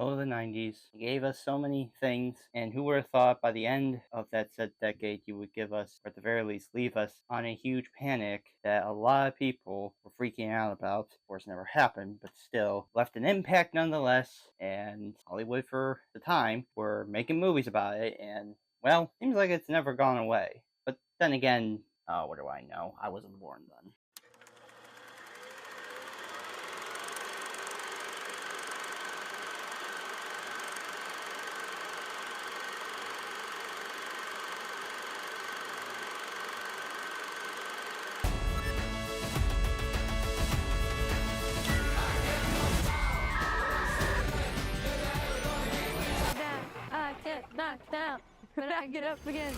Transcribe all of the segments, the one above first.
Oh, the 90s. It gave us so many things, and who would have thought by the end of that said decade you would give us, or at the very least leave us, on a huge panic that a lot of people were freaking out about. Of course, never happened, but still left an impact nonetheless, and Hollywood for the time were making movies about it, and, well, seems like it's never gone away. But then again, what do I know? I wasn't born then. Down, I get knocked down, but I get up again.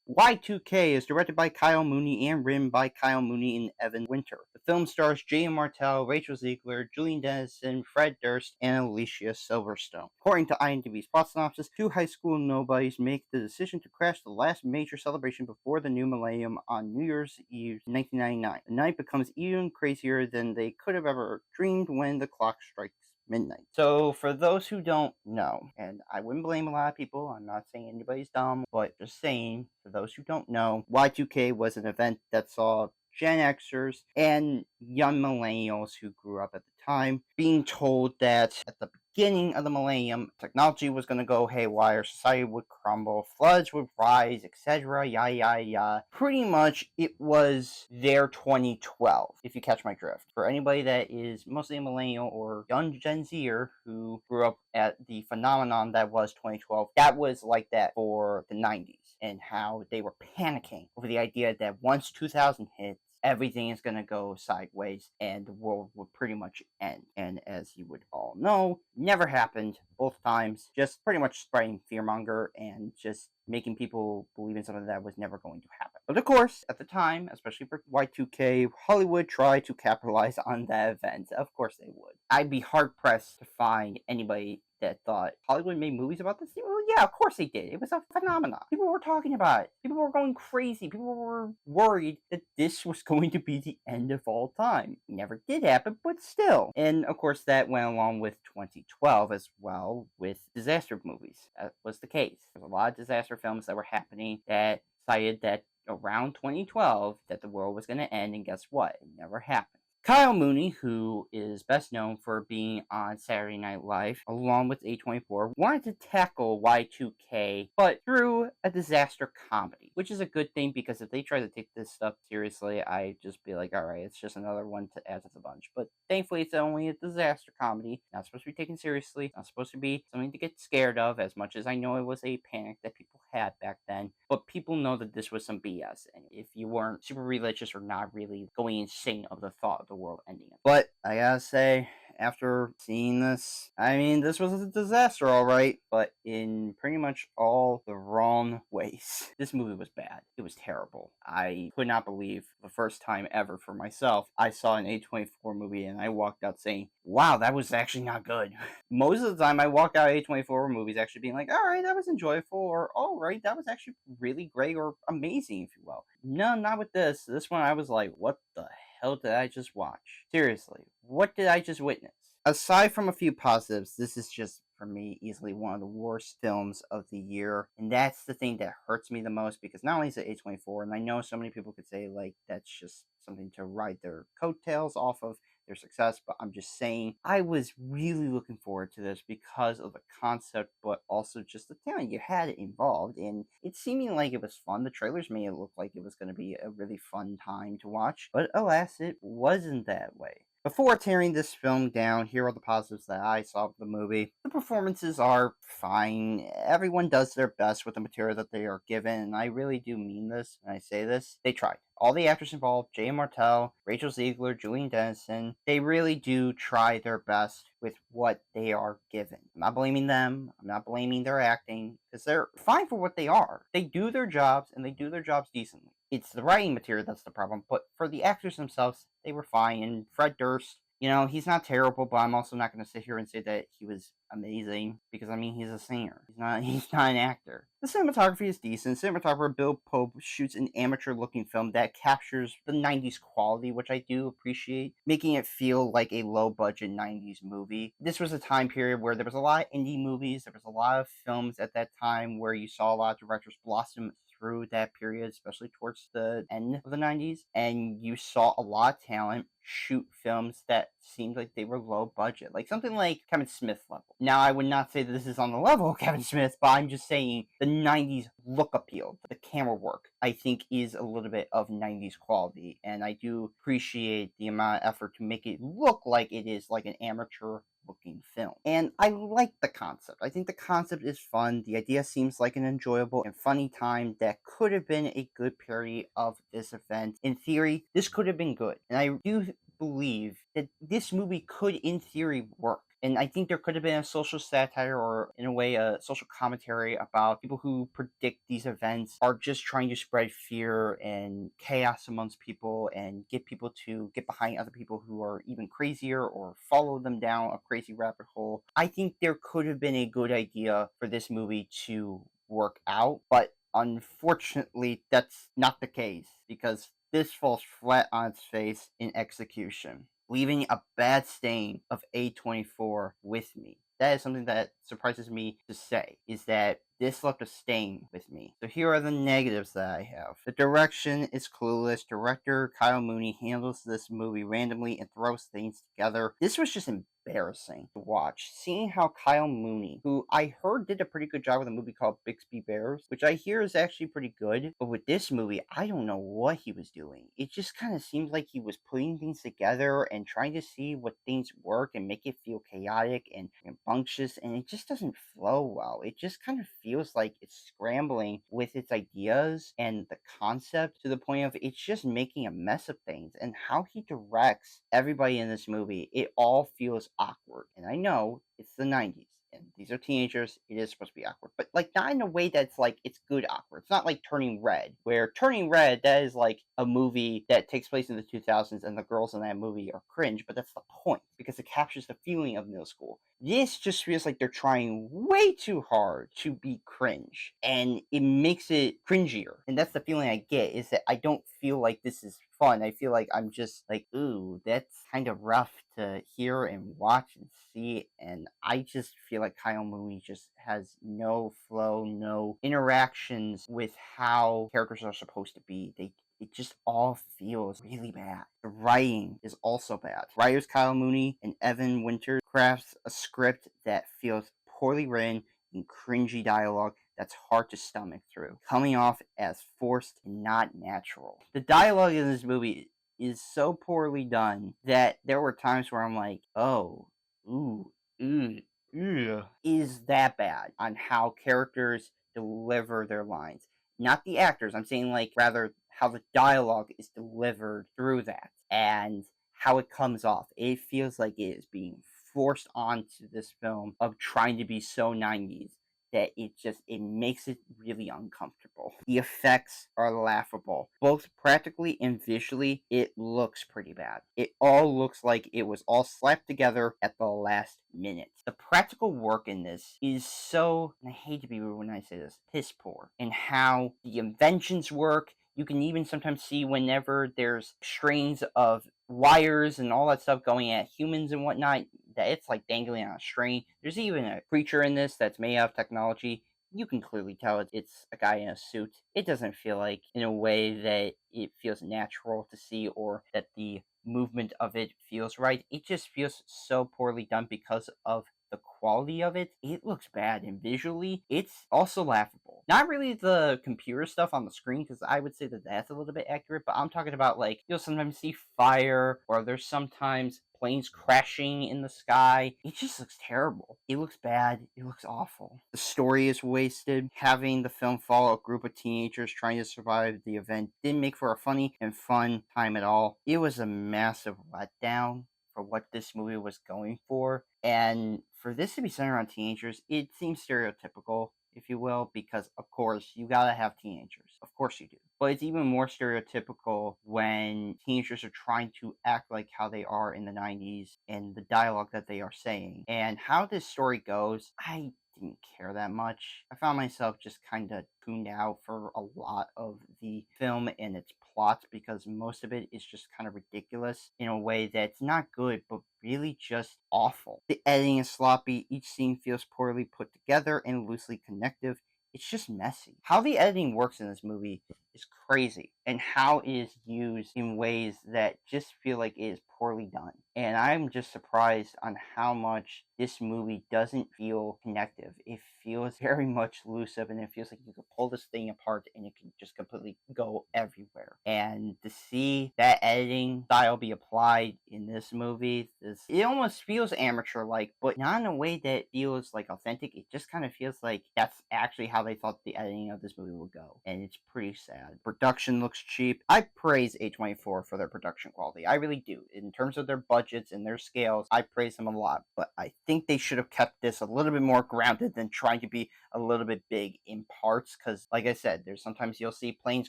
Y2K is directed by Kyle Mooney and written by Kyle Mooney and Evan Winter. The film stars Jaeden Martell, Rachel Zegler, Julian Dennison, Fred Durst, and Alicia Silverstone. According to IMDb's plot synopsis, two high school nobodies make the decision to crash the last major celebration before the new millennium on New Year's Eve 1999. The night becomes even crazier than they could have ever dreamed when the clock strikes midnight. So, for those who don't know, and I wouldn't blame a lot of people, I'm not saying anybody's dumb, but just saying, for those who don't know, Y2K was an event that saw Gen Xers and young millennials who grew up at the time being told that at the beginning of the millennium, technology was going to go haywire, society would crumble, floods would rise, etc. Yada yada yada. Pretty much, it was their 2012, if you catch my drift. For anybody that is mostly a millennial or young Gen Zer who grew up at the phenomenon that was 2012, that was like that for the 90s, and how they were panicking over the idea that once 2000 hits, everything is going to go sideways and the world would pretty much end. And as you would all know, never happened both times. Just pretty much spreading fearmonger and just making people believe in something that was never going to happen. But of course, at the time, especially for Y2K, Hollywood tried to capitalize on that event. Of course they would. I'd be hard-pressed to find anybody that thought Hollywood made movies about this. Well, yeah, of course they did. It was a phenomenon. People were talking about it. People were going crazy. People were worried that this was going to be the end of all time. It never did happen, but still. And of course, that went along with 2012 as well with disaster movies. That was the case. There was a lot of disaster films that were happening that cited that around 2012 that the world was going to end, and guess what? It never happened. Kyle Mooney, who is best known for being on Saturday Night Live, along with A24, wanted to tackle Y2K, but through a disaster comedy, which is a good thing because if they try to take this stuff seriously, I'd just be like, alright, it's just another one to add to the bunch. But thankfully, it's only a disaster comedy, not supposed to be taken seriously, not supposed to be something to get scared of, as much as I know it was a panic that people had back then. But people know that this was some BS, and if you weren't super religious or not really going insane of the thought of the world ending. But I gotta say, after seeing this, I mean, this was a disaster, alright, but in pretty much all the wrong ways. This movie was bad. It was terrible. I could not believe the first time ever for myself I saw an A24 movie and I walked out saying, wow, that was actually not good. Most of the time I walked out of A24 movies actually being like, alright, that was enjoyable, or alright, that was actually really great or amazing, if you will. No, not with this. This one I was like, what the hell did I just watch? Seriously, what did I just witness? Aside from a few positives, this is just, for me, easily one of the worst films of the year. And that's the thing that hurts me the most, because not only is it A24, and I know so many people could say, like, that's just something to ride their coattails off of their success, but I'm just saying, I was really looking forward to this because of the concept, but also just the talent you had involved, and it seeming like it was fun. The trailers made it look like it was going to be a really fun time to watch, but alas, it wasn't that way. Before tearing this film down, here are the positives that I saw of the movie. The performances are fine. Everyone does their best with the material that they are given, and I really do mean this when I say this. They tried. All the actors involved, Jaeden Martell, Rachel Zegler, Julian Dennison, they really do try their best with what they are given. I'm not blaming them. I'm not blaming their acting, because they're fine for what they are. They do their jobs, and they do their jobs decently. It's the writing material that's the problem, but for the actors themselves, they were fine, and Fred Durst, He's not terrible, but I'm also not going to sit here and say that he was amazing because I mean he's a singer. He's not he's not an actor. The cinematography is decent. Cinematographer Bill Pope shoots an amateur-looking film that captures the '90s quality, which I do appreciate, making it feel like a low-budget '90s movie. This was a time period where there was a lot of indie movies. There was a lot of films at that time where you saw a lot of directors blossom through that period, especially towards the end of the '90s, and you saw a lot of talent shoot films that seemed like they were low budget, like something like Kevin Smith level. Now, I would not say that this is on the level of Kevin Smith, but I'm just saying the '90s look appeal, the camera work, I think is a little bit of '90s quality, and I do appreciate the amount of effort to make it look like it is like an amateur looking film. And I like the concept. I think the concept is fun. The idea seems like an enjoyable and funny time that could have been a good parody of this event. In theory, this could have been good. And I do believe that this movie could, in theory, work. And I think there could have been a social satire or, in a way, a social commentary about people who predict these events are just trying to spread fear and chaos amongst people and get people to get behind other people who are even crazier or follow them down a crazy rabbit hole. I think there could have been a good idea for this movie to work out, but unfortunately, that's not the case because this falls flat on its face in execution, leaving a bad stain of A24 with me. That is something that surprises me to say, is that this left a stain with me. So here are the negatives that I have. The direction is clueless. Director Kyle Mooney handles this movie randomly and throws things together. This was just embarrassing to watch. Seeing how Kyle Mooney, who I heard did a pretty good job with a movie called Bixby Bears, which I hear is actually pretty good, but with this movie, I don't know what he was doing. It just kind of seemed like he was putting things together and trying to see what things work and make it feel chaotic and rambunctious, and it just doesn't flow well. It just kind of feels like it's scrambling with its ideas and the concept to the point of it's just making a mess of things. And how he directs everybody in this movie, it all feels awkward. And I know it's the '90s and these are teenagers, it is supposed to be awkward, but like not in a way that's like it's good awkward. It's not like Turning Red, where Turning Red, that is like a movie that takes place in the 2000s and the girls in that movie are cringe, but that's the point because it captures the feeling of middle school. This just feels like they're trying way too hard to be cringe, and it makes it cringier. And that's the feeling I get, is that I don't feel like this is fun. I feel like I'm just like, ooh, that's kind of rough to hear and watch and see. And I just feel like Kyle Mooney just has no flow, no interactions with how characters are supposed to be. It just all feels really bad. The writing is also bad. Writers Kyle Mooney and Evan Winters crafts a script that feels poorly written and cringy dialogue that's hard to stomach through, coming off as forced and not natural. The dialogue in this movie is so poorly done that there were times where I'm like, oh, ooh, ooh, is that bad on how characters deliver their lines. Not the actors, I'm saying like rather how the dialogue is delivered through that and how it comes off. It feels like it is being forced onto this film of trying to be so '90s that it makes it really uncomfortable. The effects are laughable. Both practically and visually, it looks pretty bad. It all looks like it was all slapped together at the last minute. The practical work in this is so, and I hate to be rude when I say this, piss poor. And how the inventions work, you can even sometimes see whenever there's strings of wires and all that stuff going at humans and whatnot, that it's like dangling on a string. There's even a creature in this that's made out of technology. You can clearly tell it's a guy in a suit. It doesn't feel like, in a way, that it feels natural to see or that the movement of it feels right. It just feels so poorly done because of the quality of it. It looks bad, and visually, it's also laughable. Not really the computer stuff on the screen, because I would say that that's a little bit accurate, but I'm talking about like you'll sometimes see fire, or there's sometimes planes crashing in the sky. It just looks terrible. It looks bad. It looks awful. The story is wasted. Having the film follow a group of teenagers trying to survive the event didn't make for a funny and fun time at all. It was a massive letdown for what this movie was going for. And for this to be centered on teenagers, it seems stereotypical, if you will, because of course you gotta have teenagers. Of course you do. but it's even more stereotypical when teenagers are trying to act like how they are in the 90s and the dialogue that they are saying. And how this story goes, I didn't care that much. I found myself just kind of tuned out for a lot of the film and its plot because most of it is just kind of ridiculous in a way that's not good, but really just awful. The editing is sloppy, each scene feels poorly put together and loosely connective. It's just messy. How the editing works in this movie is crazy, and how it is used in ways that just feel like it is poorly done. And I'm just surprised on how much this movie doesn't feel connective. It feels very much elusive, and it feels like you could pull this thing apart and it can just completely go everywhere. And to see that editing style be applied in this movie, it almost feels amateur like, but not in a way that feels like authentic. It just kind of feels like that's actually how they thought the editing of this movie would go. And it's pretty sad. Production looks cheap. I praise A24 for their production quality. I really do. In terms of their budgets and their scales, I praise them a lot. But I think they should have kept this a little bit more grounded than trying to be a little bit big in parts. Because, like I said, there's sometimes you'll see planes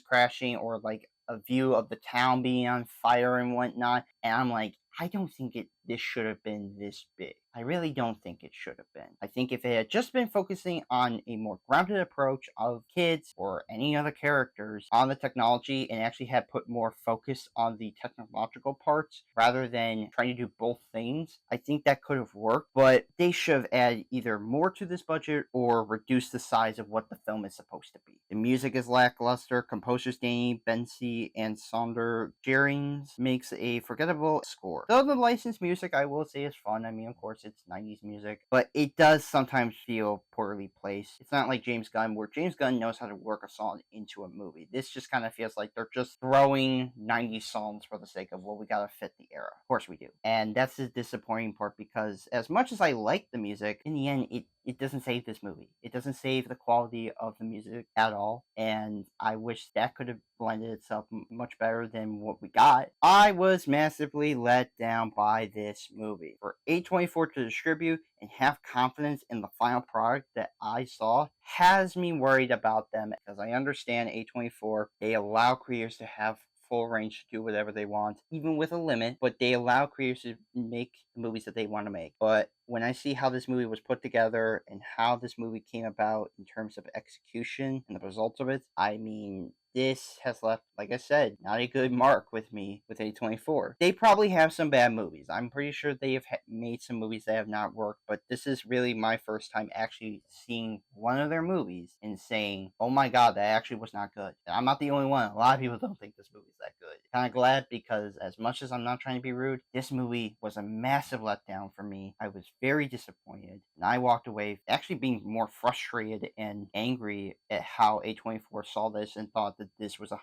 crashing or like a view of the town being on fire and whatnot. And I'm like, I don't think this should have been this big. I really don't think it should have been. I think if it had just been focusing on a more grounded approach of kids or any other characters on the technology and actually had put more focus on the technological parts rather than trying to do both things, I think that could have worked. But they should have added either more to this budget or reduced the size of what the film is supposed to be. The music is lackluster. Composers Danny Bensi and Sonder Jerings makes a forgettable score. Though the licensed music, I will say, is fun. I mean, of course, it's 90s music, but it does sometimes feel poorly placed. It's not like James Gunn, where James Gunn knows how to work a song into a movie. This just kind of feels like they're just throwing 90s songs for the sake of, well, we gotta fit the era. Of course we do. And that's the disappointing part because as much as I like the music, in the end, it doesn't save this movie. It doesn't save the quality of the music at all. And I wish that could have blended itself much better than what we got. I was massively let down by this movie. For A24 to distribute and have confidence in the final product that I saw has me worried about them because I understand A24, they allow creators to have full range to do whatever they want, even with a limit, but they allow creators to make the movies that they want to make. But when I see how this movie was put together and how this movie came about in terms of execution and the results of it, I mean, this has left, like I said, not a good mark with me with A24. They probably have some bad movies. I'm pretty sure they have made some movies that have not worked, but this is really my first time actually seeing one of their movies and saying, oh my god, that actually was not good. And I'm not the only one. A lot of people don't think this movie's that good. Kind of glad because as much as I'm not trying to be rude, this movie was a massive letdown for me. I was very disappointed, and I walked away actually being more frustrated and angry at how A24 saw this and thought that this was 100%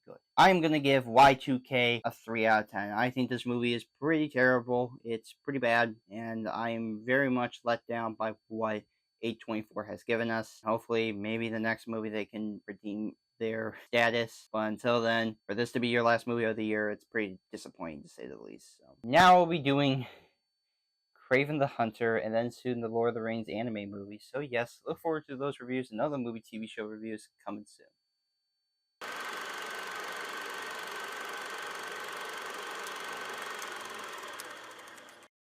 good. I'm going to give Y2K a 3 out of 10. I think this movie is pretty terrible. It's pretty bad, and I am very much let down by what A24 has given us. Hopefully, maybe the next movie they can redeem their status. But until then, for this to be your last movie of the year, it's pretty disappointing to say the least. So now we'll be doing Craven the Hunter, and then soon the Lord of the Rings anime movie. So yes, look forward to those reviews and other movie TV show reviews coming soon.